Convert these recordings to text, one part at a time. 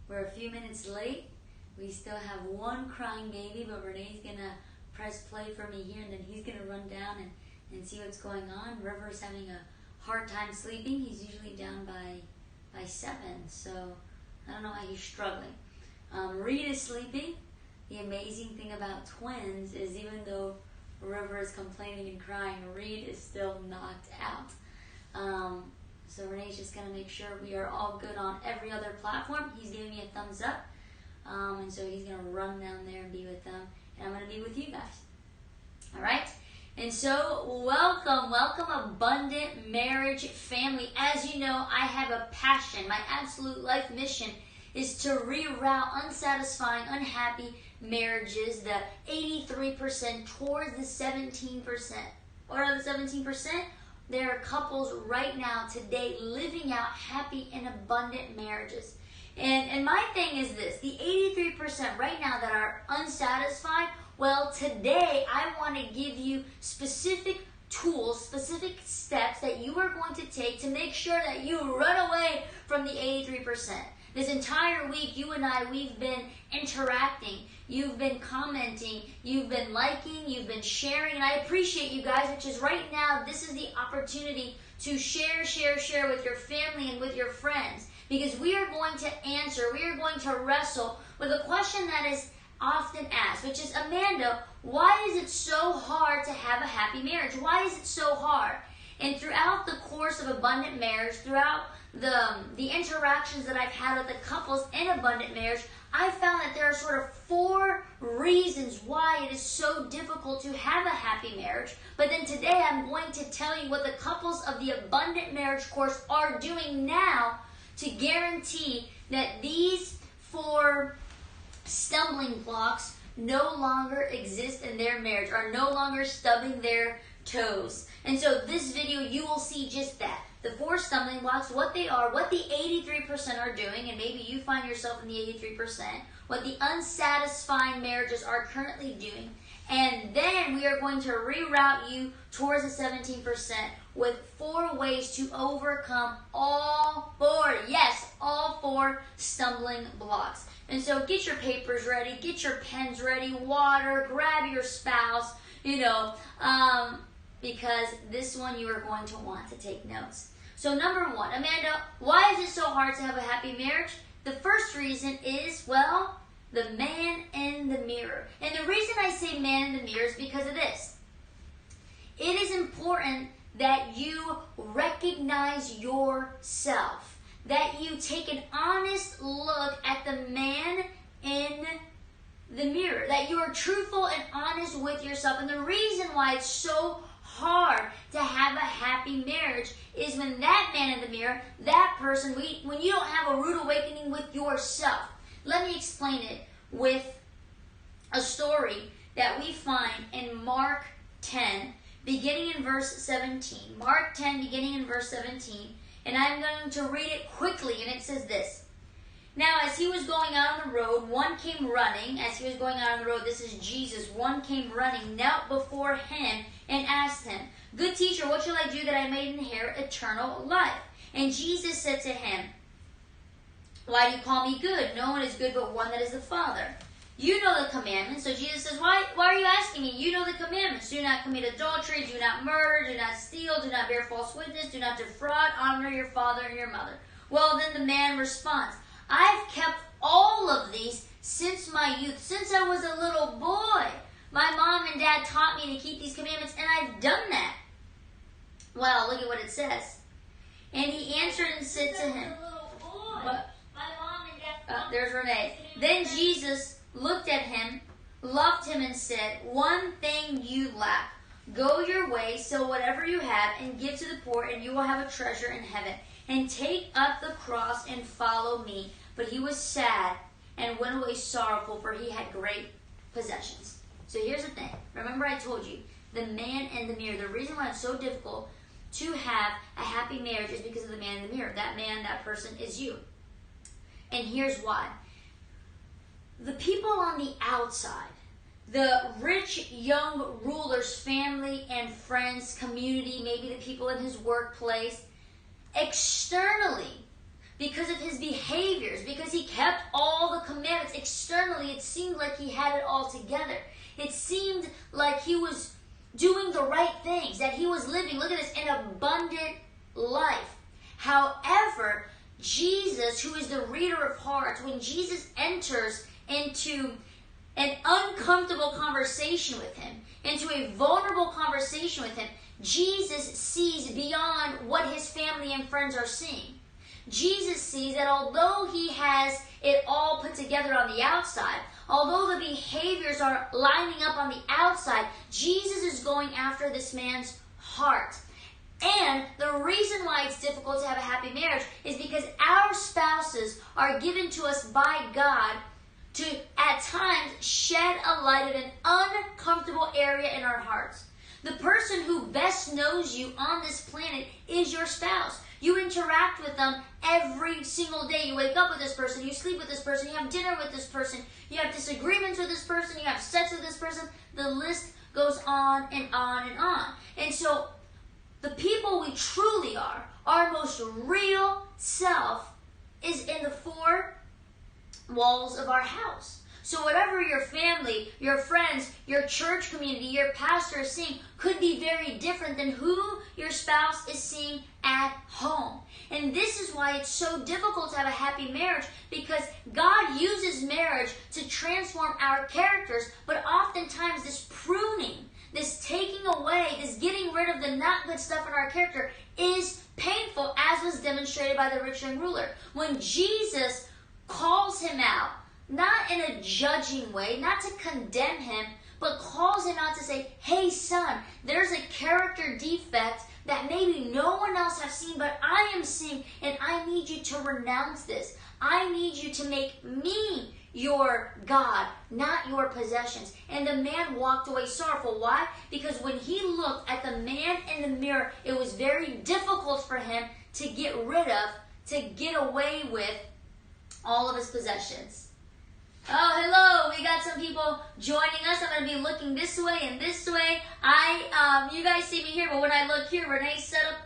We're a few minutes late. We still have one crying baby, but Renee's going to press play for me here, and then he's going to run down and see what's going on. River's having a hard time sleeping. He's usually down by 7, so I don't know why he's struggling. Reed is sleeping. The amazing thing about twins is even though River is complaining and crying, Reed is still knocked out. So Renee's just going to make sure we are all good on every other platform. He's giving me a thumbs up. And so he's going to run down there and be with them. And I'm going to be with you guys. All right? And so welcome Abundant Marriage family. As you know, I have a passion. My absolute life mission is to reroute unsatisfying, unhappy marriages, the 83% towards the 17%. What are the 17%? There are couples right now today living out happy and abundant marriages. And my thing is this, the 83% right now that are unsatisfied, well, today I want to give you specific tools, specific steps that you are going to take to make sure that you run away from the 83%. This entire week, you and I, we've been interacting. You've been commenting. You've been liking. You've been sharing. And I appreciate you guys, which is right now, this is the opportunity to share with your family and with your friends. Because we are going to answer, we are going to wrestle with a question that is often asked, which is, Amanda, why is it so hard to have a happy marriage? Why is it so hard? And throughout the course of abundant marriage, throughout the interactions that I've had with the couples in abundant marriage, I found that there are sort of 4 reasons why it is so difficult to have a happy marriage. But then today I'm going to tell you what the couples of the abundant marriage course are doing now to guarantee that these 4 stumbling blocks no longer exist in their marriage, are no longer stubbing their toes. And so this video, you will see just that. The 4 stumbling blocks, what they are, what the 83% are doing, and maybe you find yourself in the 83%, what the unsatisfying marriages are currently doing, and then we are going to reroute you towards the 17% with 4 ways to overcome all 4, yes, all 4 stumbling blocks. And so get your papers ready, get your pens ready, water, grab your spouse, because this one you are going to want to take notes. So number 1, Amanda, why is it so hard to have a happy marriage? The first reason is, well, the man in the mirror. And the reason I say man in the mirror is because of this. It is important that you recognize yourself, that you take an honest look at the man in the mirror, that you are truthful and honest with yourself. And the reason why it's so hard to have a happy marriage is when that man in the mirror, that person, when you don't have a rude awakening with yourself. Let me explain it with a story that we find in Mark 10, beginning in verse 17. Mark 10, beginning in verse 17. And I'm going to read it quickly, and it says this. Now, as he was going out on the road, one came running. As he was going out on the road, this is Jesus. One came running, knelt before him, and asked him, Good teacher, what shall I do that I may inherit eternal life? And Jesus said to him, Why do you call me good? No one is good but one, that is the Father. You know the commandments. So Jesus says, Why are you asking me? You know the commandments. Do not commit adultery, do not murder, do not steal, do not bear false witness, do not defraud, honor your father and your mother. Well, then the man responds, I've kept all of these since my youth, since I was a little boy. My mom and dad taught me to keep these commandments, and I've done that. Well, look at what it says. And he answered and said to him, there's Renee. Then Jesus looked at him, loved him, and said, One thing you lack. Go your way, sell whatever you have, and give to the poor, and you will have a treasure in heaven. And take up the cross and follow me. But he was sad and went away sorrowful, for he had great possessions. So here's the thing. Remember I told you, the man in the mirror. The reason why it's so difficult to have a happy marriage is because of the man in the mirror. That man, that person is you. And here's why. The people on the outside, the rich young ruler's family and friends, community, maybe the people in his workplace, externally, because of his behaviors, because he kept all like he had it all together. It seemed like he was doing the right things, that he was living, look at this, an abundant life. However, Jesus, who is the reader of hearts, when Jesus enters into an uncomfortable conversation with him, into a vulnerable conversation with him, Jesus sees beyond what his family and friends are seeing. Jesus sees that although he has it all put together on the outside, although the behaviors are lining up on the outside, Jesus is going after this man's heart. And the reason why it's difficult to have a happy marriage is because our spouses are given to us by God to, at times, shed a light of an uncomfortable area in our hearts. The person who best knows you on this planet is your spouse. You interact with them every single day. You wake up with this person, you sleep with this person, you have dinner with this person, you have disagreements with this person, you have sex with this person. The list goes on and on and on. And so, the people we truly are, our most real self, is in the four walls of our house. So whatever your family, your friends, your church community, your pastor is seeing could be very different than who your spouse is seeing at home. And this is why it's so difficult to have a happy marriage, because God uses marriage to transform our characters, but oftentimes this pruning, this taking away, this getting rid of the not good stuff in our character is painful, as was demonstrated by the rich young ruler. When Jesus calls him out, not in a judging way, not to condemn him, but calls him out to say, hey son, there's a character defect that maybe no one else has seen, but I am seeing, and I need you to renounce this. I need you to make me your God, not your possessions. And the man walked away sorrowful. Why? Because when he looked at the man in the mirror, it was very difficult for him to get rid of, to get away with all of his possessions. Oh, hello. We got some people joining us. I'm going to be looking this way and this way. You guys see me here, but when I look here, Renee set up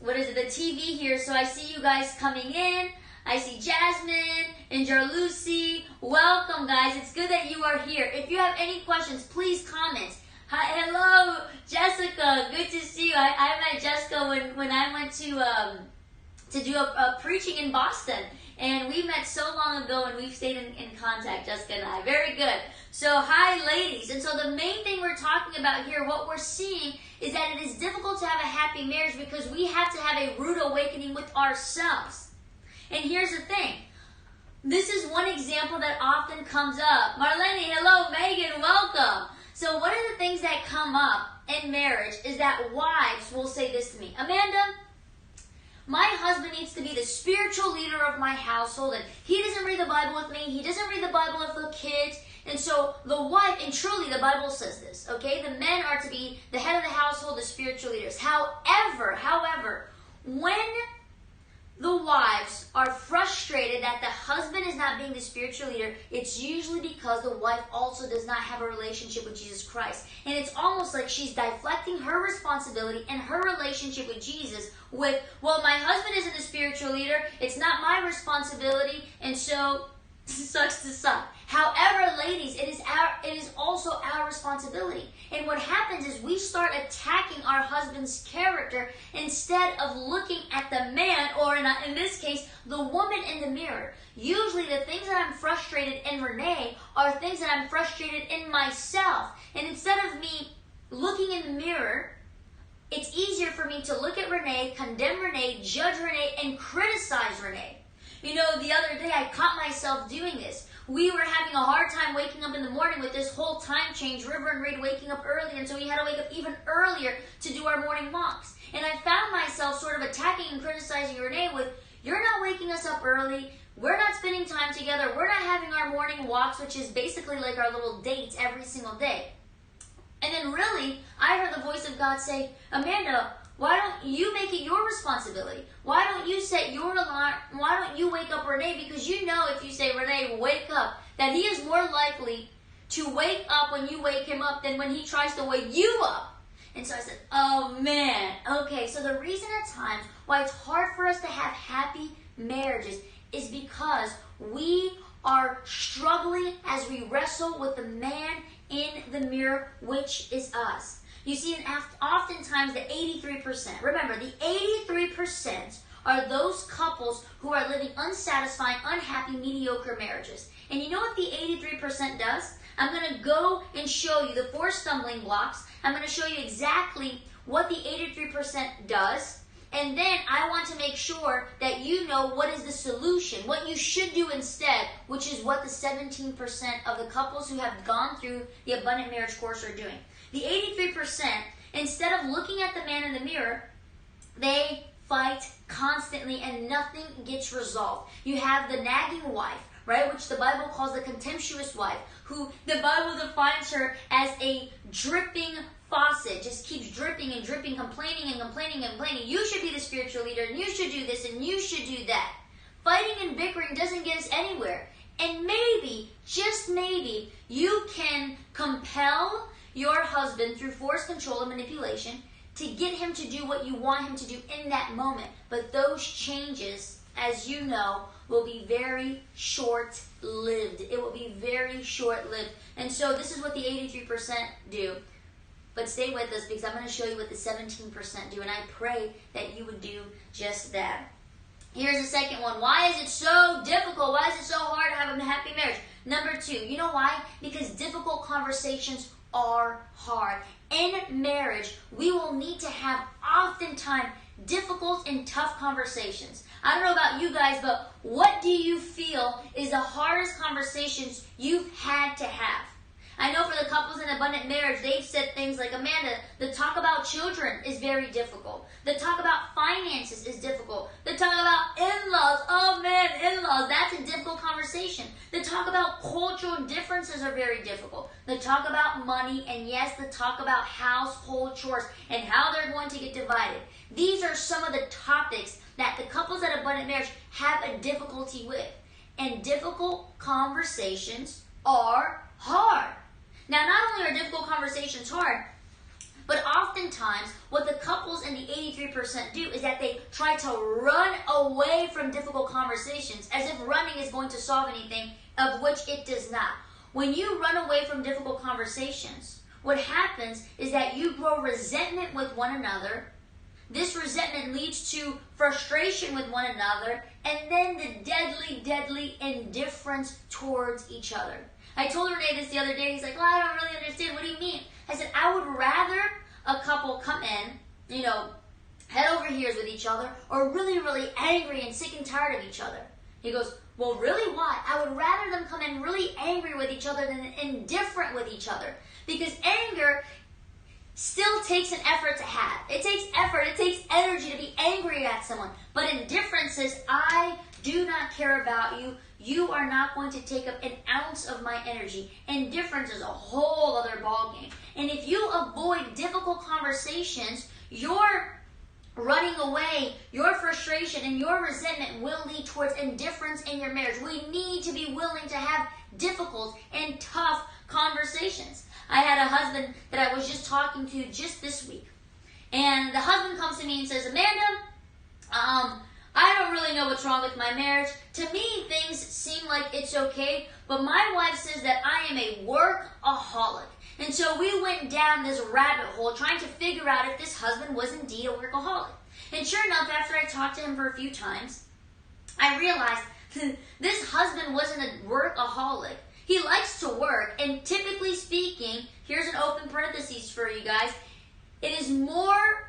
the TV here, so I see you guys coming in. I see Jasmine and Jarlucy. Welcome, guys. It's good that you are here. If you have any questions, please comment. Hi, hello, Jessica. Good to see you. I met Jessica when I went to do a preaching in Boston. And we met so long ago, and we've stayed in contact, Jessica and I. Very good. So, hi, ladies. And so the main thing we're talking about here, what we're seeing, is that it is difficult to have a happy marriage because we have to have a root awakening with ourselves. And here's the thing. This is one example that often comes up. Marlene, hello. Megan, welcome. So one of the things that come up in marriage is that wives will say this to me. Amanda, my husband needs to be the spiritual leader of my household, and he doesn't read the Bible with me, he doesn't read the Bible with the kids, and so the wife, and truly the Bible says this, okay? The men are to be the head of the household, the spiritual leaders. However, when the wives are frustrated that the husband is not being the spiritual leader, it's usually because the wife also does not have a relationship with Jesus Christ. And it's almost like she's deflecting her responsibility and her relationship with Jesus with, well, my husband isn't the spiritual leader, it's not my responsibility, and so sucks to suck. However, ladies, it is also our responsibility. And what happens is we start attacking our husband's character instead of looking at the man, or in this case, the woman in the mirror. Usually the things that I'm frustrated in Renee are things that I'm frustrated in myself. And instead of me looking in the mirror, it's easier for me to look at Renee, condemn Renee, judge Renee, and criticize Renee. You know, the other day I caught myself doing this. We were having a hard time waking up in the morning with this whole time change. River and Reed waking up early, and so we had to wake up even earlier to do our morning walks. And I found myself sort of attacking and criticizing Renee with, you're not waking us up early, we're not spending time together, we're not having our morning walks, which is basically like our little dates every single day. And then really, I heard the voice of God say, Amanda, why don't you make it your responsibility? Why don't you set your alarm? Why don't you wake up Renee? Because you know if you say, Renee, wake up, that he is more likely to wake up when you wake him up than when he tries to wake you up. And so I said, oh man, okay. So the reason at times why it's hard for us to have happy marriages is because we are struggling as we wrestle with the man in the mirror, which is us. You see, oftentimes the 83%, remember, the 83% are those couples who are living unsatisfying, unhappy, mediocre marriages. And you know what the 83% does? I'm going to go and show you the 4 stumbling blocks. I'm going to show you exactly what the 83% does. And then I want to make sure that you know what is the solution, what you should do instead, which is what the 17% of the couples who have gone through the Abundant Marriage course are doing. The 83%, instead of looking at the man in the mirror, they fight constantly and nothing gets resolved. You have the nagging wife, right, which the Bible calls the contemptuous wife, who the Bible defines her as a dripping faucet, just keeps dripping and dripping, complaining and complaining and complaining. You should be the spiritual leader, and you should do this, and you should do that. Fighting and bickering doesn't get us anywhere. And maybe, just maybe, you can compel your husband through force, control, and manipulation to get him to do what you want him to do in that moment. But those changes, as you know, will be very short-lived. It will be very short-lived. And so this is what the 83% do. But stay with us because I'm going to show you what the 17% do. And I pray that you would do just that. Here's the second one. Why is it so difficult? Why is it so hard to have a happy marriage? Number 2, you know why? Because difficult conversations are hard. In marriage, we will need to have oftentimes difficult and tough conversations. I don't know about you guys, but what do you feel is the hardest conversations you've had to have? I know for the couples in abundant marriage, they've said things like, Amanda, the talk about children is very difficult. The talk about finances is difficult. The talk about in-laws, oh man, in-laws, that's a difficult conversation. The talk about cultural differences are very difficult. The talk about money, and yes, the talk about household chores and how they're going to get divided. These are some of the topics that the couples at abundant marriage have a difficulty with. And difficult conversations are hard. Now, not only are difficult conversations hard, but oftentimes what the couples in the 83% do is that they try to run away from difficult conversations as if running is going to solve anything, of which it does not. When you run away from difficult conversations, what happens is that you grow resentment with one another. This resentment leads to frustration with one another, and then the deadly, deadly indifference towards each other. I told Renee this the other day. He's like, well, I don't really understand. What do you mean? I said, I would rather a couple come in, head over heels with each other, or really, really angry and sick and tired of each other. He goes, well, really, why? I would rather them come in really angry with each other than indifferent with each other. Because anger still takes an effort to have. It takes effort. It takes energy to be angry at someone. But indifference is, I do not care about you. You are not going to take up an ounce of my energy. Indifference is a whole other ballgame. And if you avoid difficult conversations, your running away, your frustration, and your resentment will lead towards indifference in your marriage. We need to be willing to have difficult and tough conversations. I had a husband that I was just talking to just this week. And the husband comes to me and says, Amanda, I don't really know what's wrong with my marriage. To me, things seem like it's okay, but my wife says that I am a workaholic. And so we went down this rabbit hole trying to figure out if this husband was indeed a workaholic. And sure enough, after I talked to him for a few times, I realized this husband wasn't a workaholic. He likes to work, and typically speaking, here's an open parenthesis for you guys, it is more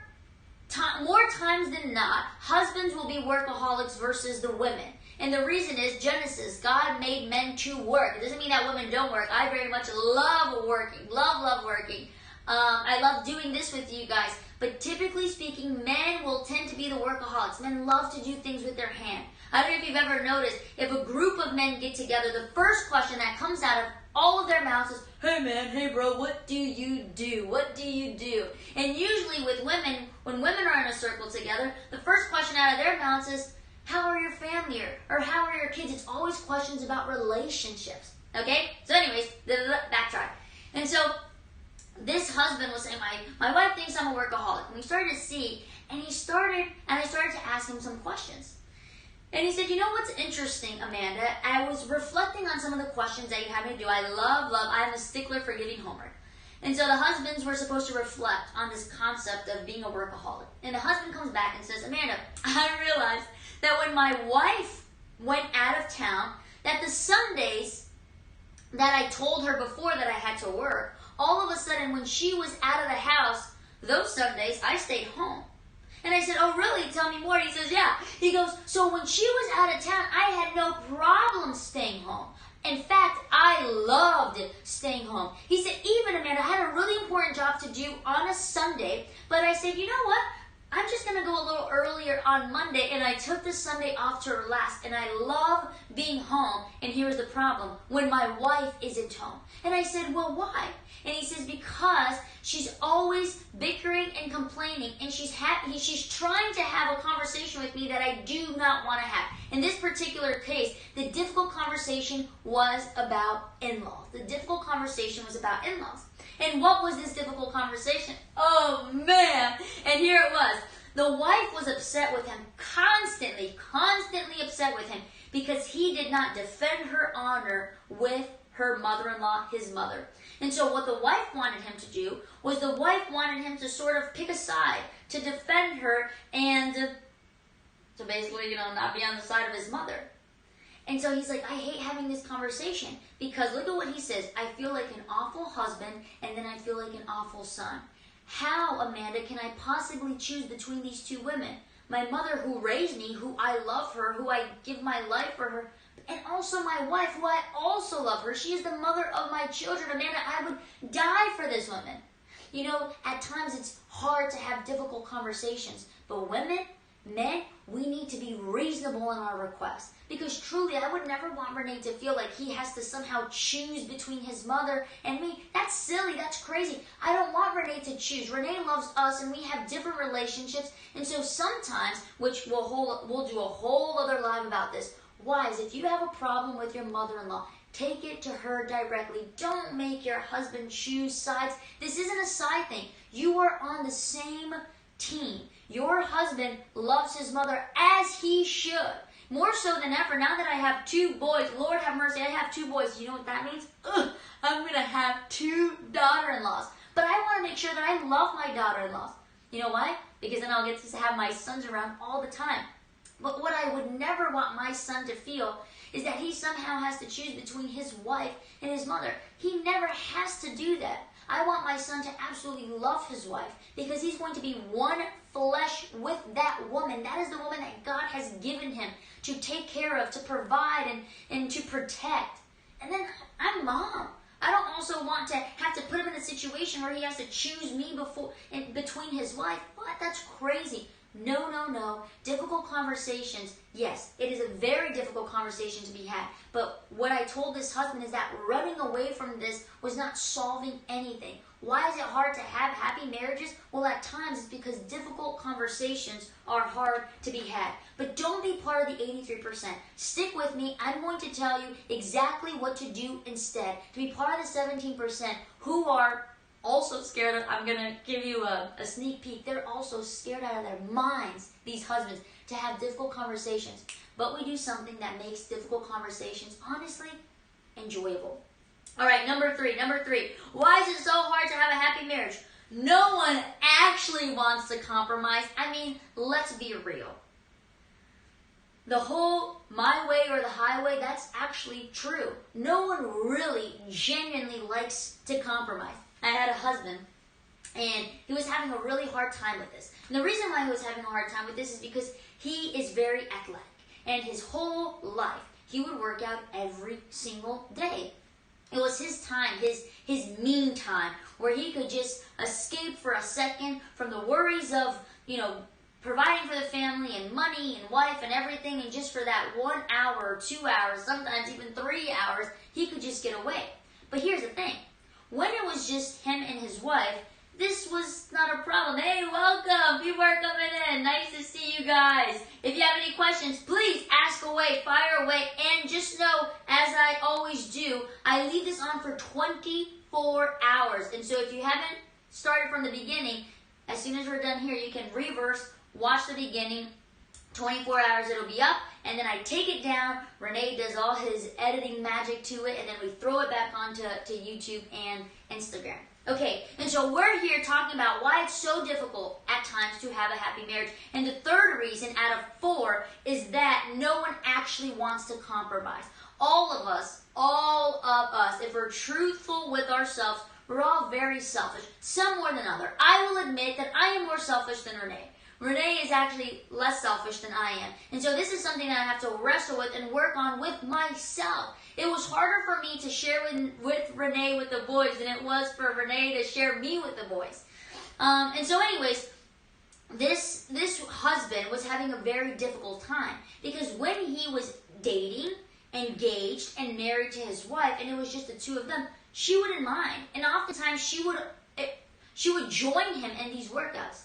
times than not, husbands will be workaholics versus the women. And the reason is Genesis. God made men to work. It doesn't mean that women don't work. I very much love working. Love working. I love doing this with you guys. But typically speaking, men will tend to be the workaholics. Men love to do things with their hand. I don't know if you've ever noticed, if a group of men get together, the first question that comes out of all of their mouths is, hey man, hey bro, what do you do? What do you do? And usually with women, when women are in a circle together, the first question out of their mouths is, how are your family? Or how are your kids? It's always questions about relationships. Okay? So anyways, backtrack. And so this husband was saying, my wife thinks I'm a workaholic. And we started to see, and I started to ask him some questions. And he said, you know what's interesting, Amanda? I was reflecting on some of the questions that you had me do. I am a stickler for giving homework. And so the husbands were supposed to reflect on this concept of being a workaholic. And the husband comes back and says, Amanda, I realized that when my wife went out of town, that the Sundays that I told her before that I had to work, all of a sudden when she was out of the house, those Sundays I stayed home. And I said, oh really? Tell me more. He says, yeah. He goes, so when she was out of town, I had no problem staying home. In fact, I loved staying home. He said, even Amanda, I had a really important job to do on a Sunday, but I said, you know what? I'm just going to go a little earlier on Monday, and I took the Sunday off to relax, and I love being home. And here's the problem, when my wife isn't home. And I said, well, why? And he says, because she's always bickering and complaining, and she's trying to have a conversation with me that I do not want to have. In this particular case, the difficult conversation was about in-laws. The difficult conversation was about in-laws. And what was this difficult conversation? Oh, man. And here it was. The wife was upset with him, constantly upset with him, because he did not defend her honor with her mother-in-law, his mother. And so what the wife wanted him to do was the wife wanted him to sort of pick a side, to defend her, and to basically, not be on the side of his mother. And so he's like, I hate having this conversation because look at what he says. I feel like an awful husband, and then I feel like an awful son. How, Amanda, can I possibly choose between these two women? My mother who raised me, who I love her, who I give my life for her, and also my wife, who I also love her. She is the mother of my children. Amanda, I would die for this woman. At times it's hard to have difficult conversations, but women, men, we need to be reasonable in our requests. Because truly, I would never want Renee to feel like he has to somehow choose between his mother and me. That's silly. That's crazy. I don't want Renee to choose. Renee loves us, and we have different relationships. And so sometimes, which we'll do a whole other live about this, wives, if you have a problem with your mother-in-law, take it to her directly. Don't make your husband choose sides. This isn't a side thing. You are on the same team. Your husband loves his mother as he should. More so than ever, now that I have two boys, Lord have mercy, I have two boys. You know what that means? I'm going to have two daughter-in-laws. But I want to make sure that I love my daughter-in-laws. You know why? Because then I'll get to have my sons around all the time. But what I would never want my son to feel is that he somehow has to choose between his wife and his mother. He never has to do that. I want my son to absolutely love his wife because he's going to be one flesh with that woman. That is the woman that God has given him to take care of, to provide, and to protect. And then I'm mom. I don't also want to have to put him in a situation where he has to choose me between his wife. What? That's crazy. No, no, no. Difficult conversations. Yes, it is a very difficult conversation to be had. But what I told this husband is that running away from this was not solving anything. Why is it hard to have happy marriages? Well, at times it's because difficult conversations are hard to be had. But don't be part of the 83%. Stick with me. I'm going to tell you exactly what to do instead. To be part of the 17% who are also scared of, I'm going to give you a sneak peek. They're also scared out of their minds, these husbands, to have difficult conversations. But we do something that makes difficult conversations, honestly, enjoyable. All right, number three. Why is it so hard to have a happy marriage? No one actually wants to compromise. I mean, let's be real. The whole my way or the highway, that's actually true. No one really genuinely likes to compromise. I had a husband, and he was having a really hard time with this. And the reason why he was having a hard time with this is because he is very athletic. And his whole life, he would work out every single day. It was his time, his mean time, where he could just escape for a second from the worries of, providing for the family and money and wife and everything. And just for that 1 hour or 2 hours, sometimes even 3 hours, he could just get away. But here's the thing. When it was just him and his wife, this was not a problem. Hey, welcome. People are coming in. Nice to see you guys. If you have any questions, please ask away, fire away. And just know, as I always do, I leave this on for 24 hours. And so if you haven't started from the beginning, as soon as we're done here, you can reverse, watch the beginning. 24 hours it'll be up, and then I take it down. Renee does all his editing magic to it, and then we throw it back onto YouTube and Instagram. Okay, and so we're here talking about why it's so difficult at times to have a happy marriage. And the third reason out of 4 is that no one actually wants to compromise. All of us, if we're truthful with ourselves, we're all very selfish, some more than others. I will admit that I am more selfish than Renee. Renee is actually less selfish than I am. And so this is something that I have to wrestle with and work on with myself. It was harder for me to share with Renee with the boys than it was for Renee to share me with the boys. And so anyways, this husband was having a very difficult time because when he was dating, engaged, and married to his wife, and it was just the two of them, she wouldn't mind. And oftentimes she would join him in these workouts.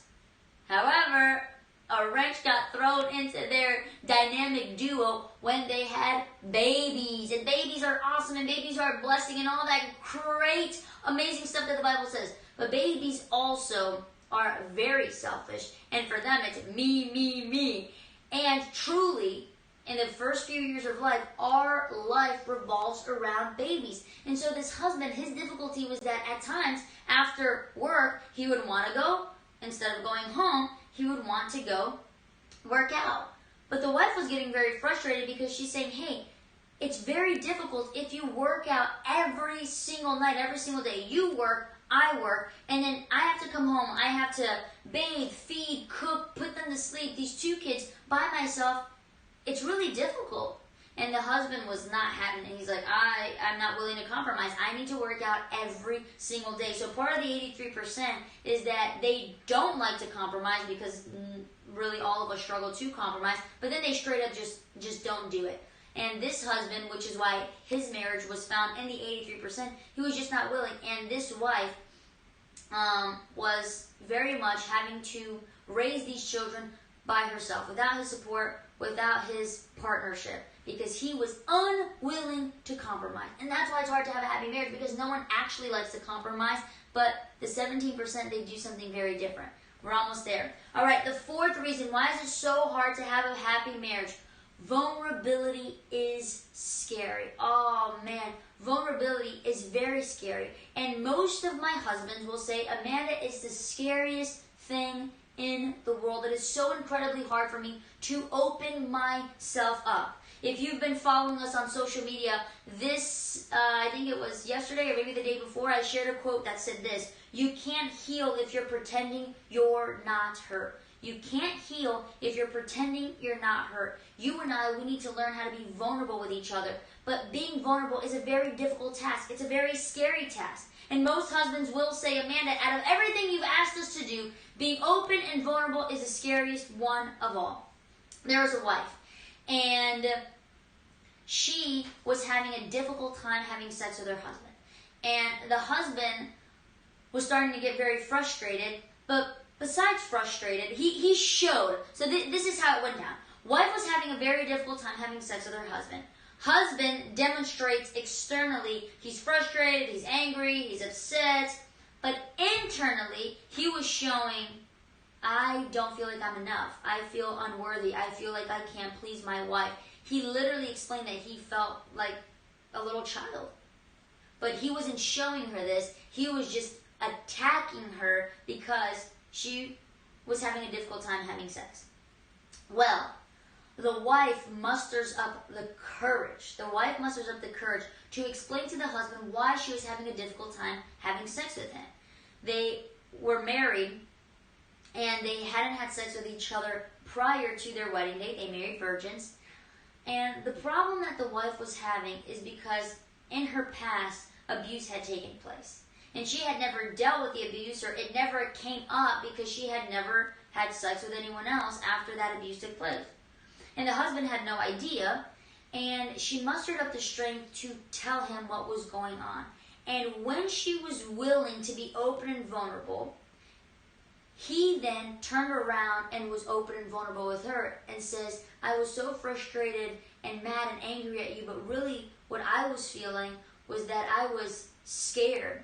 However, a wrench got thrown into their dynamic duo when they had babies. And babies are awesome, and babies are a blessing, and all that great, amazing stuff that the Bible says. But babies also are very selfish, and for them it's me, me, me. And truly, in the first few years of life, our life revolves around babies. And so this husband, his difficulty was that at times, after work, he would want to go. Instead of going home, he would want to go work out. But the wife was getting very frustrated because she's saying, hey, it's very difficult if you work out every single night, every single day. You work, I work, and then I have to come home. I have to bathe, feed, cook, put them to sleep. These 2 kids by myself, it's really difficult. And the husband was not having it. He's like, I'm not willing to compromise. I need to work out every single day. So part of the 83% is that they don't like to compromise because really all of us struggle to compromise. But then they straight up just don't do it. And this husband, which is why his marriage was found in the 83%, he was just not willing. And this wife was very much having to raise these children by herself, without his support, without his partnership, because he was unwilling to compromise. And that's why it's hard to have a happy marriage, because no one actually likes to compromise, but the 17%, they do something very different. We're almost there. All right, the 4th reason, why is it so hard to have a happy marriage? Vulnerability is scary. Oh, man, vulnerability is very scary. And most of my husbands will say, Amanda, it's the scariest thing in the world. It is so incredibly hard for me to open myself up. If you've been following us on social media, I think it was yesterday or maybe the day before, I shared a quote that said this: you can't heal if you're pretending you're not hurt. You can't heal if you're pretending you're not hurt. You and I, we need to learn how to be vulnerable with each other. But being vulnerable is a very difficult task. It's a very scary task. And most husbands will say, Amanda, out of everything you've asked us to do, being open and vulnerable is the scariest one of all. There was a wife, and she was having a difficult time having sex with her husband. And the husband was starting to get very frustrated, but besides frustrated, he showed. So this is how it went down. Wife was having a very difficult time having sex with her husband. Husband demonstrates externally he's frustrated, he's angry, he's upset, but internally he was showing, I don't feel like I'm enough. I feel unworthy. I feel like I can't please my wife. He literally explained that he felt like a little child. But he wasn't showing her this. He was just attacking her because she was having a difficult time having sex. Well, the wife musters up the courage. The wife musters up the courage to explain to the husband why she was having a difficult time having sex with him. They were married, and they hadn't had sex with each other prior to their wedding date. They married virgins. And the problem that the wife was having is because in her past, abuse had taken place. And she had never dealt with the abuse, or it never came up because she had never had sex with anyone else after that abuse took place. And the husband had no idea, and she mustered up the strength to tell him what was going on. And when she was willing to be open and vulnerable, he then turned around and was open and vulnerable with her and says, I was so frustrated and mad and angry at you, but really what I was feeling was that I was scared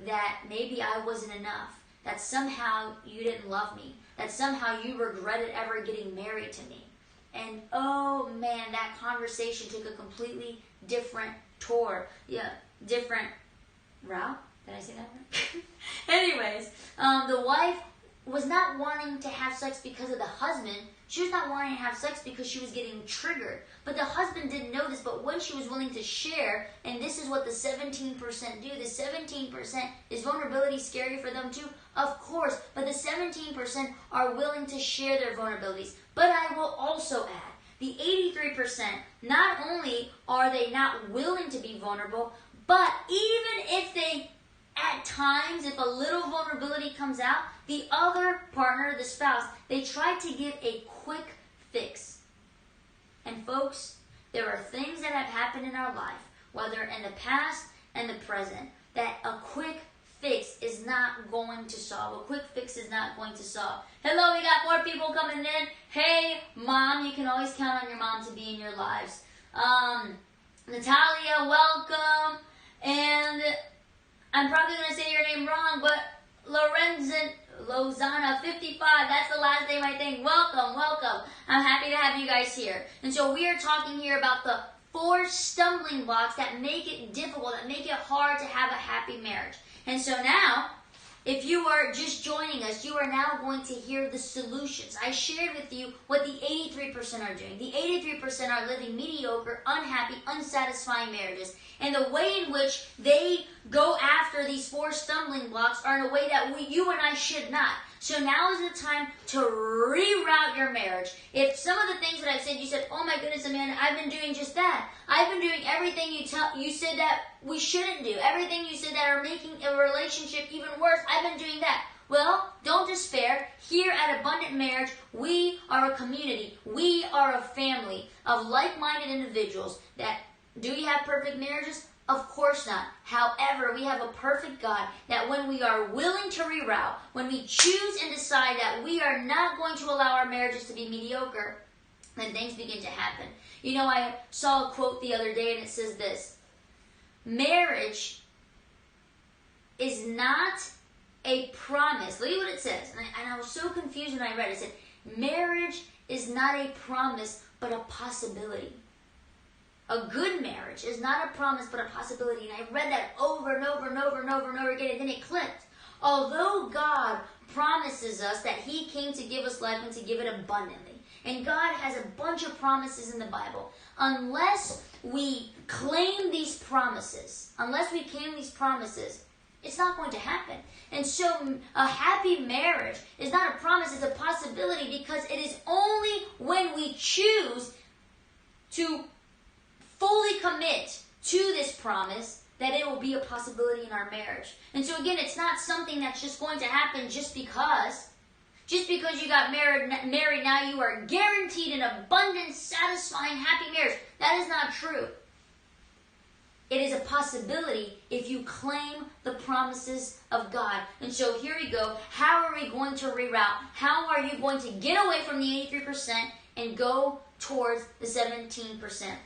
that maybe I wasn't enough, that somehow you didn't love me, that somehow you regretted ever getting married to me. And oh man, that conversation took a completely different tour. Yeah, different route. Did I say that right? Anyways, the wife was not wanting to have sex because of the husband. She was not wanting to have sex because she was getting triggered. But the husband didn't know this, but when she was willing to share, and this is what the 17% do, the 17%, is vulnerability scary for them too? Of course, but the 17% are willing to share their vulnerabilities. But I will also add, the 83%, not only are they not willing to be vulnerable, but even if they, at times, if a little vulnerability comes out, the other partner, the spouse, they try to give a quick fix. And folks, there are things that have happened in our life, whether in the past and the present, that a quick fix is not going to solve. A quick fix is not going to solve. Hello, we got more people coming in. Hey, Mom, you can always count on your mom to be in your lives. Natalia, welcome. And I'm probably going to say your name wrong, but Lozana 55, that's the last name I think. Welcome, welcome. I'm happy to have you guys here. And so we are talking here about the 4 stumbling blocks that make it difficult, that make it hard to have a happy marriage. And so now, if you are just joining us, you are now going to hear the solutions. I shared with you what the 83% are doing. The 83% are living mediocre, unhappy, unsatisfying marriages. And the way in which they go after these 4 stumbling blocks are in a way that you and I should not. So now is the time to reroute your marriage. If some of the things that I've said, you said, oh my goodness, Amanda, I've been doing just that. I've been doing everything you said that we shouldn't do. Everything you said that are making a relationship even worse, I've been doing that. Well, don't despair. Here at Abundant Marriage, we are a community. We are a family of like-minded individuals that, do you have perfect marriages? Of course not. However, we have a perfect God that when we are willing to reroute, when we choose and decide that we are not going to allow our marriages to be mediocre, then things begin to happen. You know, I saw a quote the other day and it says this: marriage is not a promise. Look at what it says. And I was so confused when I read it. It said, marriage is not a promise, but a possibility. A good marriage is not a promise, but a possibility. And I read that over and over and over and over and over again, and then it clicked. Although God promises us that He came to give us life and to give it abundantly, and God has a bunch of promises in the Bible, unless we claim these promises, it's not going to happen. And so a happy marriage is not a promise, it's a possibility, because it is only when we choose to fully commit to this promise that it will be a possibility in our marriage. And so again, it's not something that's just going to happen just because you got married now you are guaranteed an abundant, satisfying, happy marriage. That is not true. It is a possibility if you claim the promises of God. And so here we go. How are we going to reroute? How are you going to get away from the 83% and go towards the 17%?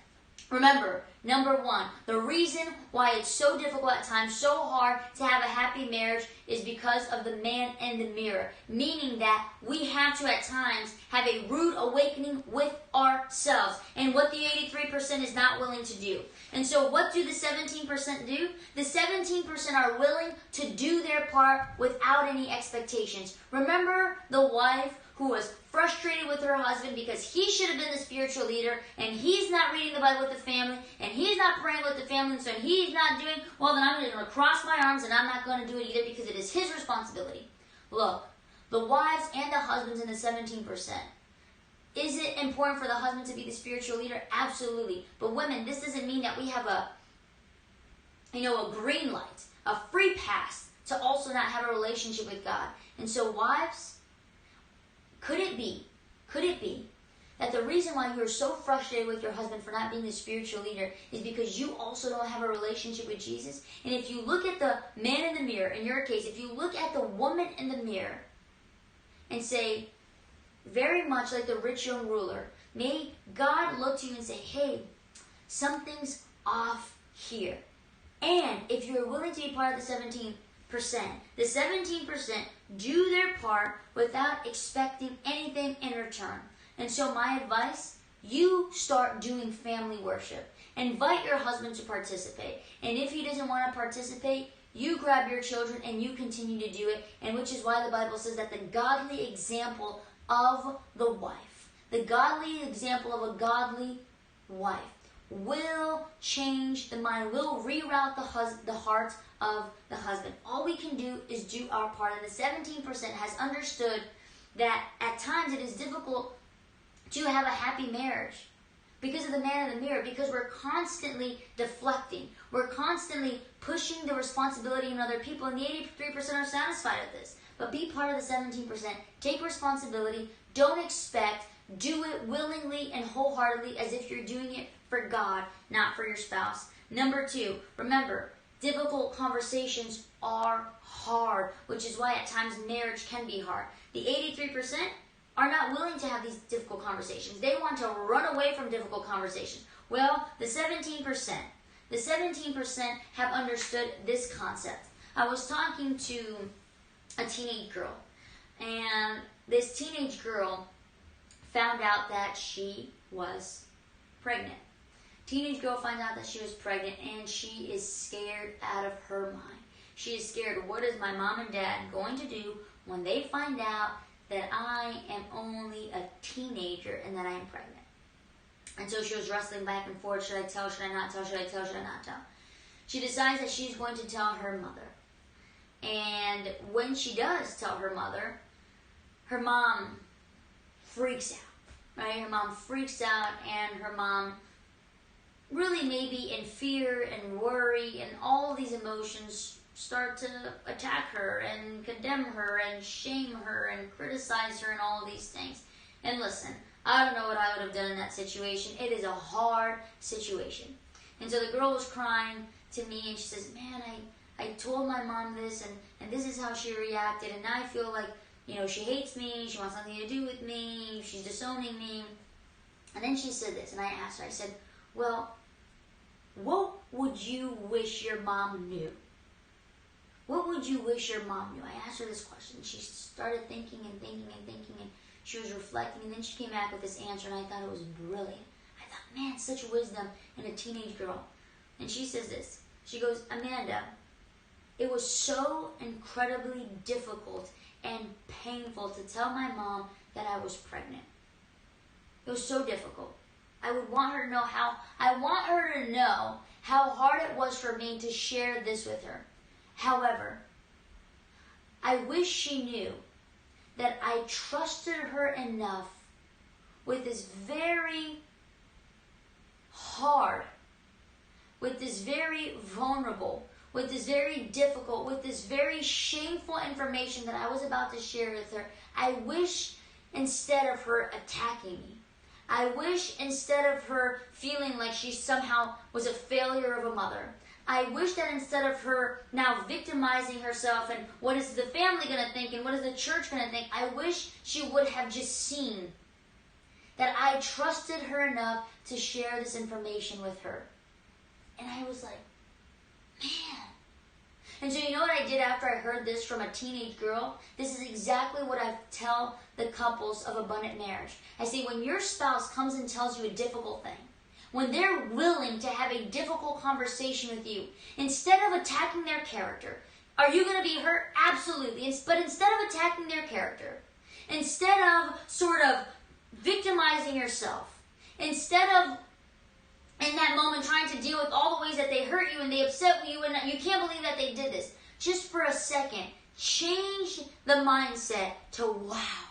Remember, number 1, the reason why it's so difficult at times, so hard to have a happy marriage is because of the man in the mirror. Meaning that we have to at times have a rude awakening with ourselves. And what the 83% is not willing to do. And so what do the 17% do? The 17% are willing to do their part without any expectations. Remember the wife who was frustrated with her husband because he should have been the spiritual leader and he's not reading the Bible with the family and he's not praying with the family, and so he's not doing, well, then I'm going to cross my arms and I'm not going to do it either because it is his responsibility. Look, the wives and the husbands in the 17%. Is it important for the husband to be the spiritual leader? Absolutely. But women, this doesn't mean that we have a green light, a free pass to also not have a relationship with God. And so wives, could it be that the reason why you're so frustrated with your husband for not being the spiritual leader is because you also don't have a relationship with Jesus? And if you look at the man in the mirror, in your case, if you look at the woman in the mirror and say, very much like the rich young ruler, may God look to you and say, hey, something's off here. And if you're willing to be part of the 17%, the 17% do their part without expecting anything in return. And so my advice, you start doing family worship. Invite your husband to participate. And if he doesn't want to participate, you grab your children and you continue to do it. And which is why the Bible says that the godly example of the wife, the godly example of a godly wife will change the mind, will reroute the heart of the husband. All we can do is do our part. And the 17% has understood that at times it is difficult to have a happy marriage because of the man in the mirror, because we're constantly deflecting. We're constantly pushing the responsibility on other people, and the 83% are satisfied with this. But be part of the 17%. Take responsibility. Don't expect. Do it willingly and wholeheartedly as if you're doing it for God, not for your spouse. Number 2, remember, difficult conversations are hard, which is why at times marriage can be hard. The 83% are not willing to have these difficult conversations. They want to run away from difficult conversations. Well, the 17% have understood this concept. I was talking to a teenage girl, and this teenage girl found out that she was pregnant. Teenage girl finds out that she was pregnant, and she is scared out of her mind. She is scared. What is my mom and dad going to do when they find out that I am only a teenager and that I am pregnant? And so she was wrestling back and forth. Should I tell? Should I not tell? Should I tell? Should I not tell? She decides that she's going to tell her mother. And when she does tell her mother, her mom freaks out. Right? Her mom freaks out, and her mom really maybe in fear and worry and all these emotions start to attack her and condemn her and shame her and criticize her and all of these things. And listen, I don't know what I would have done in that situation. It is a hard situation. And so the girl was crying to me, and she says, man, I told my mom this, and this is how she reacted, and now I feel like, she hates me, she wants nothing to do with me, she's disowning me. And then she said this, and I asked her, I said, well, what would you wish your mom knew? What would you wish your mom knew? I asked her this question. She started thinking and thinking and thinking, and she was reflecting, and then she came back with this answer, and I thought it was brilliant. I thought, man, such wisdom in a teenage girl. And she says this. She goes, Amanda, it was so incredibly difficult and painful to tell my mom that I was pregnant. It was so difficult. I want her to know how hard it was for me to share this with her. However, I wish she knew that I trusted her enough with this very hard, with this very vulnerable, with this very difficult, with this very shameful information that I was about to share with her. I wish instead of her attacking me, I wish instead of her feeling like she somehow was a failure of a mother, I wish that instead of her now victimizing herself and what is the family going to think and what is the church going to think, I wish she would have just seen that I trusted her enough to share this information with her. And I was like, man. And so you know what I did after I heard this from a teenage girl? This is exactly what I tell the couples of abundant marriage. I say, when your spouse comes and tells you a difficult thing, when they're willing to have a difficult conversation with you, instead of attacking their character, are you going to be hurt? Absolutely. But instead of attacking their character, instead of sort of victimizing yourself, instead of in that moment trying to deal with all the ways that they hurt you and they upset you and you can't believe that they did this, just for a second, change the mindset to, wow,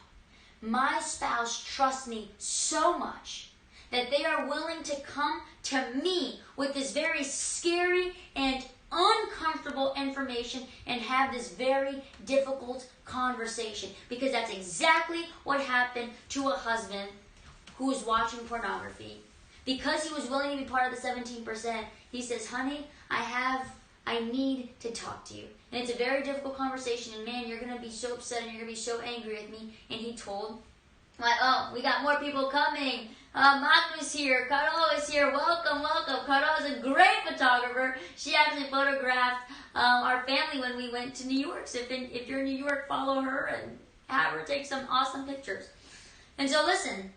my spouse trusts me so much that they are willing to come to me with this very scary and uncomfortable information and have this very difficult conversation. Because that's exactly what happened to a husband who was watching pornography. Because he was willing to be part of the 17%, he says, honey, I need to talk to you. And it's a very difficult conversation, and man, you're going to be so upset and you're going to be so angry with me. And he told, like, oh, we got more people coming. Maku's here. Karo is here. Welcome, welcome. Karo is a great photographer. She actually photographed our family when we went to New York. So if you're in New York, follow her and have her take some awesome pictures. And so listen,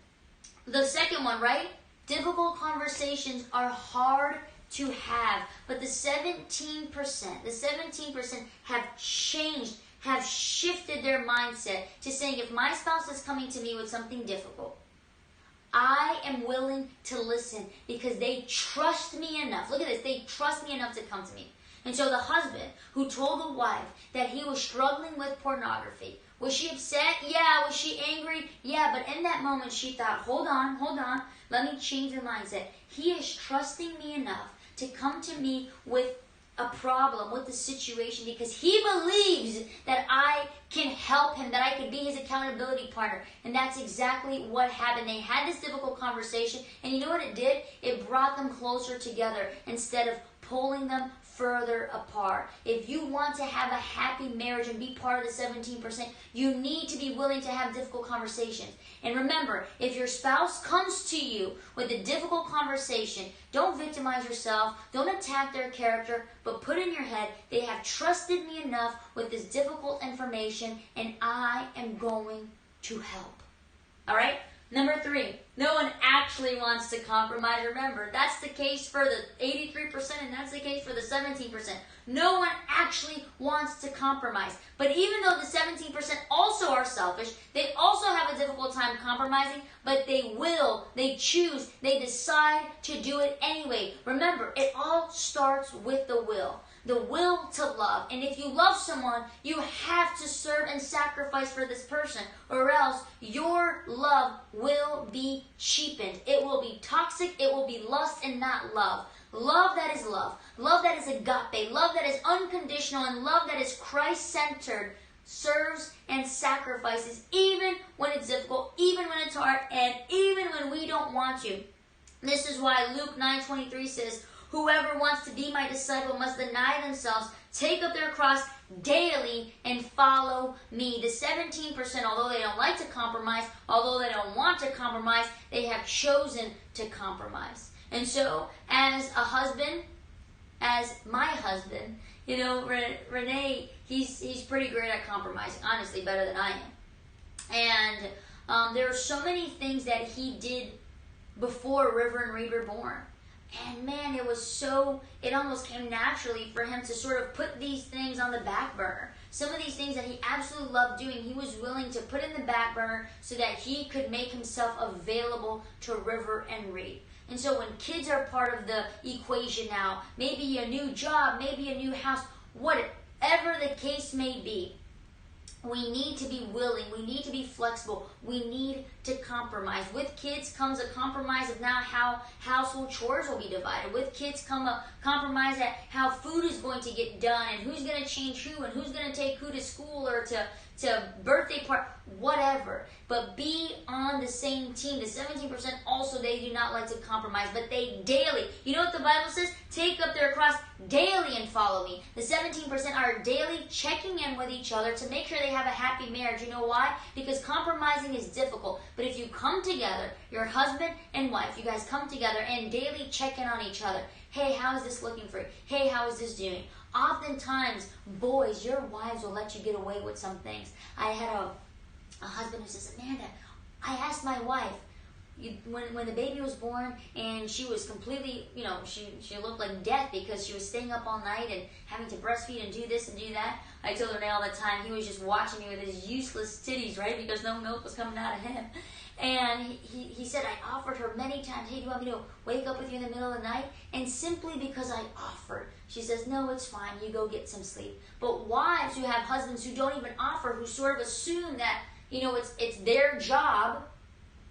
the second one, right? Difficult conversations are hard to have, but the 17% have changed, have shifted their mindset to saying, if my spouse is coming to me with something difficult, I am willing to listen because they trust me enough. Look at this. They trust me enough to come to me. And so the husband who told the wife that he was struggling with pornography, was she upset? Yeah. Was she angry? Yeah. But in that moment, she thought, hold on. Let me change the mindset. He is trusting me enough to come to me with a problem, with the situation, because he believes that I can help him, that I can be his accountability partner. And that's exactly what happened. They had this difficult conversation, and you know what it did? It brought them closer together instead of pulling them further apart. If you want to have a happy marriage and be part of the 17%, you need to be willing to have difficult conversations. And remember, if your spouse comes to you with a difficult conversation, don't victimize yourself, don't attack their character, but put in your head, they have trusted me enough with this difficult information, and I am going to help. All right? Number 3, no one actually wants to compromise. Remember, that's the case for the 83% and that's the case for the 17%. No one actually wants to compromise. But even though the 17% also are selfish, they also have a difficult time compromising, but they choose, they decide to do it anyway. Remember, it all starts with the will. The will to love. And if you love someone, you have to serve and sacrifice for this person, or else your love will be cheapened. It will be toxic. It will be lust and not love. Love that is love. Love that is agape. Love that is unconditional. And love that is Christ-centered serves and sacrifices even when it's difficult, even when it's hard, and even when we don't want to. This is why Luke 9:23 says, whoever wants to be my disciple must deny themselves, take up their cross daily, and follow me. The 17%, although they don't like to compromise, although they don't want to compromise, they have chosen to compromise. And so, as a husband, as my husband, you know, Renee, he's pretty great at compromising, honestly, better than I am. And there are so many things that he did before River and Reed were born. And man, it almost came naturally for him to sort of put these things on the back burner. Some of these things that he absolutely loved doing, he was willing to put in the back burner so that he could make himself available to River and Reed. And so when kids are part of the equation now, maybe a new job, maybe a new house, whatever the case may be, we need to be willing. We need to be flexible. We need to compromise. With kids comes a compromise of now how household chores will be divided. With kids come a compromise at how food is going to get done and who's going to change who and who's going to take who to school or to birthday party, whatever. But be on the same team. The 17% also, they do not like to compromise, but they daily, you know what the Bible says? Take up their cross daily and follow me. The 17% are daily checking in with each other to make sure they have a happy marriage. You know why? Because compromising is difficult. But if you come together, your husband and wife, you guys come together and daily check in on each other. Hey, how is this looking for you? Hey, how is this doing? Oftentimes, boys, your wives will let you get away with some things. I had a husband who says, Amanda, I asked my wife, when the baby was born and she was completely, she looked like death because she was staying up all night and having to breastfeed and do this and do that. I told her all the time he was just watching me with his useless titties, right? Because no milk was coming out of him. And he said, I offered her many times, hey, do you want me to wake up with you in the middle of the night? And simply because I offered, she says, no, it's fine, you go get some sleep. But wives who have husbands who don't even offer, who sort of assume that, it's their job,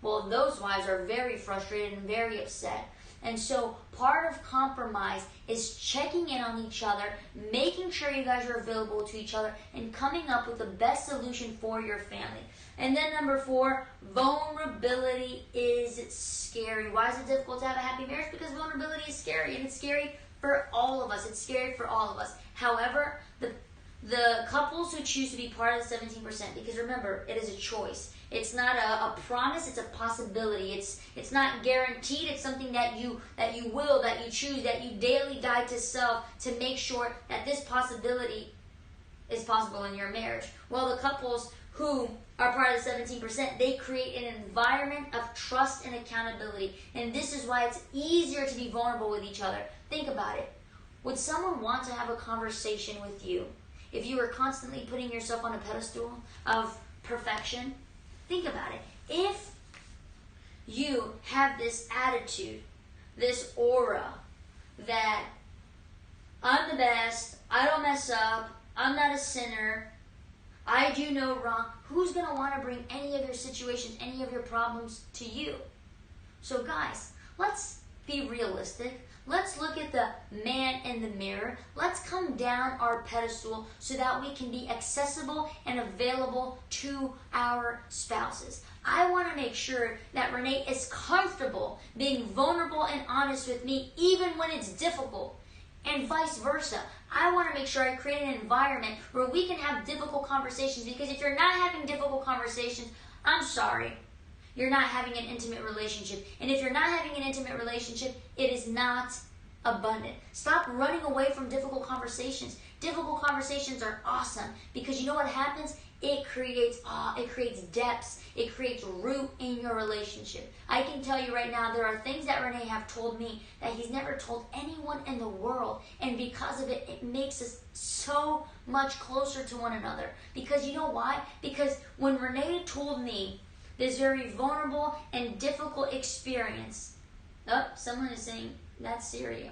well, those wives are very frustrated and very upset. And so part of compromise is checking in on each other, making sure you guys are available to each other, and coming up with the best solution for your family. And then number 4, vulnerability is scary. Why is it difficult to have a happy marriage? Because vulnerability is scary, and it's scary for all of us. It's scary for all of us. However, the couples who choose to be part of the 17%, because remember, it is a choice. It's not a promise, it's a possibility. It's not guaranteed, it's something that you will, that you choose, that you daily die to self to make sure that this possibility is possible in your marriage. Well, the couples who are part of the 17%, they create an environment of trust and accountability. And this is why it's easier to be vulnerable with each other. Think about it. Would someone want to have a conversation with you if you were constantly putting yourself on a pedestal of perfection? Think about it. If you have this attitude, this aura that I'm the best, I don't mess up, I'm not a sinner, I do no wrong, who's going to want to bring any of your situations, any of your problems to you? So guys, let's be realistic. Let's look at the man in the mirror. Let's come down our pedestal so that we can be accessible and available to our spouses. I want to make sure that Renee is comfortable being vulnerable and honest with me even when it's difficult, and vice versa. I want to make sure I create an environment where we can have difficult conversations, because if you're not having difficult conversations, I'm sorry, you're not having an intimate relationship. And if you're not having an intimate relationship, it is not abundant. Stop running away from difficult conversations. Difficult conversations are awesome, because you know what happens? It creates depths. It creates root in your relationship. I can tell you right now, there are things that Renee have told me that he's never told anyone in the world. And because of it, it makes us so much closer to one another. Because you know why? Because when Renee told me this very vulnerable and difficult experience, oh, someone is saying, that's Siri.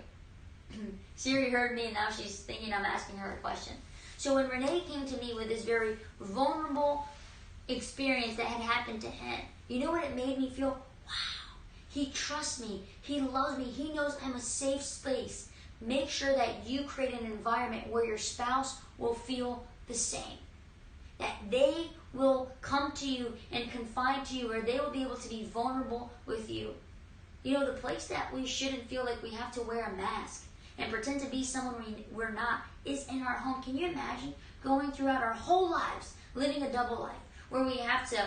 Siri heard me and now she's thinking I'm asking her a question. So when Renee came to me with this very vulnerable experience that had happened to him, you know what it made me feel? Wow, he trusts me, he loves me, he knows I'm a safe space. Make sure that you create an environment where your spouse will feel the same. That they will come to you and confide to you, where they will be able to be vulnerable with you. You know, the place that we shouldn't feel like we have to wear a mask and pretend to be someone we're not is in our home. Can you imagine going throughout our whole lives living a double life, where we have to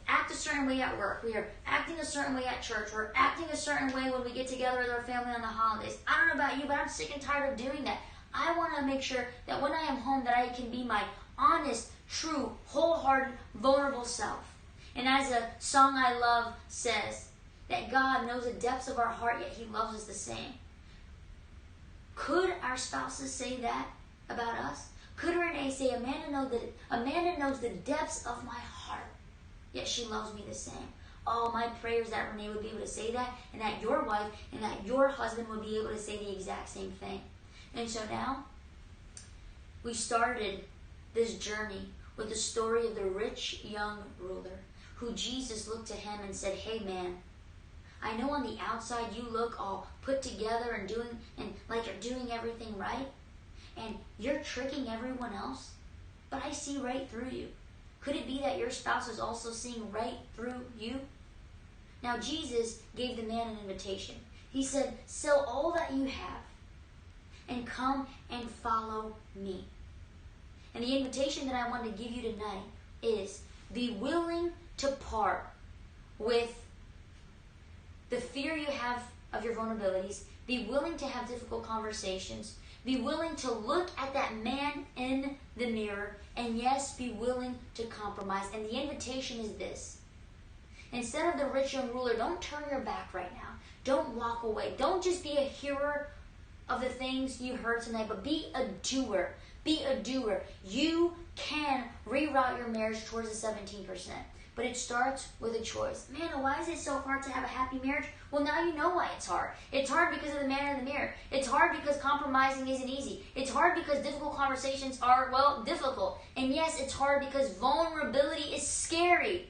act a certain way at work, we are acting a certain way at church, we're acting a certain way when we get together with our family on the holidays? I don't know about you, but I'm sick and tired of doing that. I want to make sure that when I am home, that I can be my honest, true, wholehearted, vulnerable self. And as a song I love says, that God knows the depths of our heart, yet he loves us the same. Could our spouses say that about us? Could Renee say, Amanda knows the depths of my heart, yet she loves me the same? Oh, my prayer is that Renee would be able to say that, and that your wife and that your husband would be able to say the exact same thing. And so now, we started this journey with the story of the rich young ruler, who Jesus looked to him and said, hey man, I know on the outside you look all put together and like you're doing everything right, and you're tricking everyone else, but I see right through you. Could it be that your spouse is also seeing right through you? Now Jesus gave the man an invitation. He said, sell all that you have and come and follow me. And the invitation that I want to give you tonight is, be willing to part with the fear you have of your vulnerabilities. Be willing to have difficult conversations. Be willing to look at that man in the mirror. And yes, be willing to compromise. And the invitation is this. Instead of the rich young ruler, don't turn your back right now. Don't walk away. Don't just be a hearer of the things you heard tonight, but be a doer. Be a doer. You can reroute your marriage towards the 17%. But it starts with a choice. Man, why is it so hard to have a happy marriage? Well, now you know why it's hard. It's hard because of the man in the mirror. It's hard because compromising isn't easy. It's hard because difficult conversations are, well, difficult. And yes, it's hard because vulnerability is scary.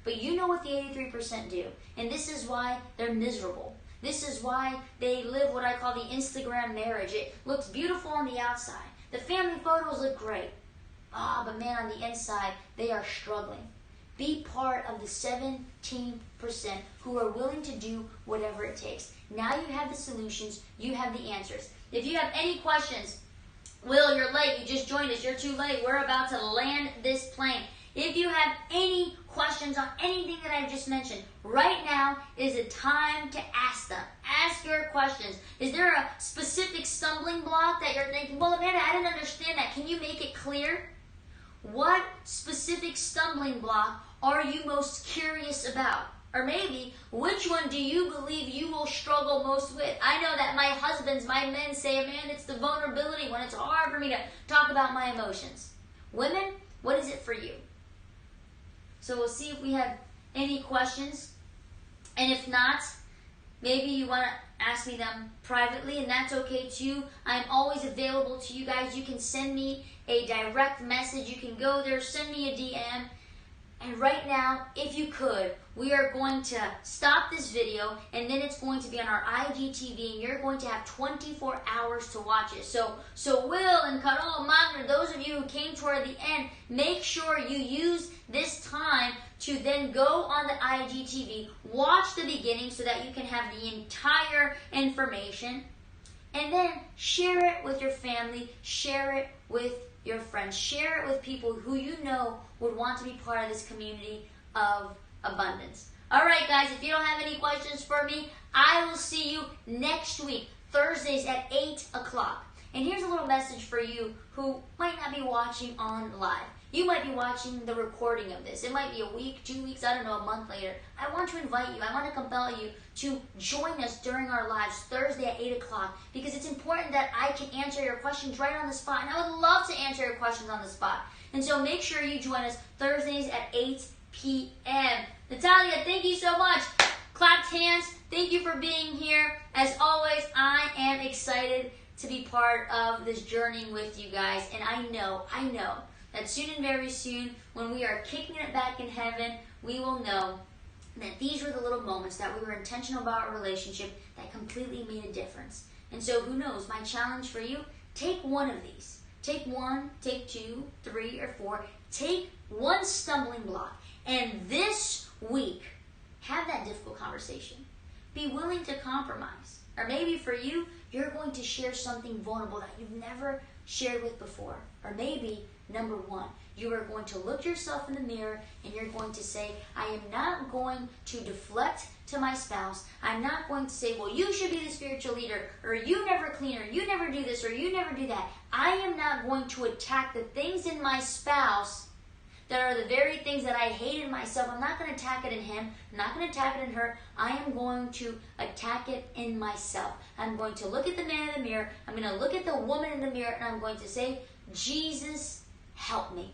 But you know what the 83% do. And this is why they're miserable. This is why they live what I call the Instagram marriage. It looks beautiful on the outside. The family photos look great. But man, on the inside, they are struggling. Be part of the 17% who are willing to do whatever it takes. Now you have the solutions. You have the answers. If you have any questions, Will, you're late. You just joined us. You're too late. We're about to land this plane. If you have any questions on anything that I've just mentioned, right now is the time to ask them. Ask your questions. Is there a specific stumbling block that you're thinking, well, Amanda, I didn't understand that. Can you make it clear? what specific stumbling block are you most curious about? Or maybe, which one do you believe you will struggle most with? I know that my men say, man, it's the vulnerability when it's hard for me to talk about my emotions. Women, what is it for you? So we'll see if we have any questions. And if not, maybe you want to ask me them privately, and that's okay too. I'm always available to you guys. You can send me a direct message. You can go there, send me a DM. And right now, if you could, we are going to stop this video, and then it's going to be on our IGTV, and you're going to have 24 hours to watch it. So Will and Carol, Magna, those of you who came toward the end, make sure you use this time to then go on the IGTV, watch the beginning so that you can have the entire information, and then share it with your family, share it with your friends, share it with people who you know would want to be part of this community of abundance. All right, guys, if you don't have any questions for me, I will see you next week, Thursdays at 8 o'clock. And here's a little message for you who might not be watching on live. You might be watching the recording of this. It might be a week, 2 weeks, I don't know, a month later. I want to invite you, I want to compel you to join us during our lives Thursday at 8 o'clock, because it's important that I can answer your questions right on the spot. And I would love to answer your questions on the spot. And so make sure you join us Thursdays at 8 p.m. Natalia, thank you so much. Clapped hands. Thank you for being here. As always, I am excited to be part of this journey with you guys. And I know that soon and very soon, when we are kicking it back in heaven, we will know that these were the little moments that we were intentional about our relationship that completely made a difference. And so who knows, my challenge for you, take one of these. Take one, take 2, 3, or 4. Take one stumbling block. And this week, have that difficult conversation. Be willing to compromise. Or maybe for you, you're going to share something vulnerable that you've never shared with before. Or maybe, number 1, you are going to look yourself in the mirror and you're going to say, I am not going to deflect to my spouse. I'm not going to say, well, you should be the spiritual leader, or you never clean, or you never do this, or you never do that. I am not going to attack the things in my spouse that are the very things that I hate in myself. I'm not going to attack it in him. I'm not going to attack it in her. I am going to attack it in myself. I'm going to look at the man in the mirror. I'm going to look at the woman in the mirror, and I'm going to say, Jesus, help me.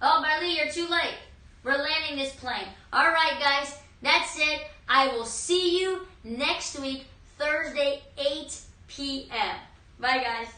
Oh, Marley, you're too late. We're landing this plane. All right, guys, that's it. I will see you next week, Thursday, 8 p.m. Bye, guys.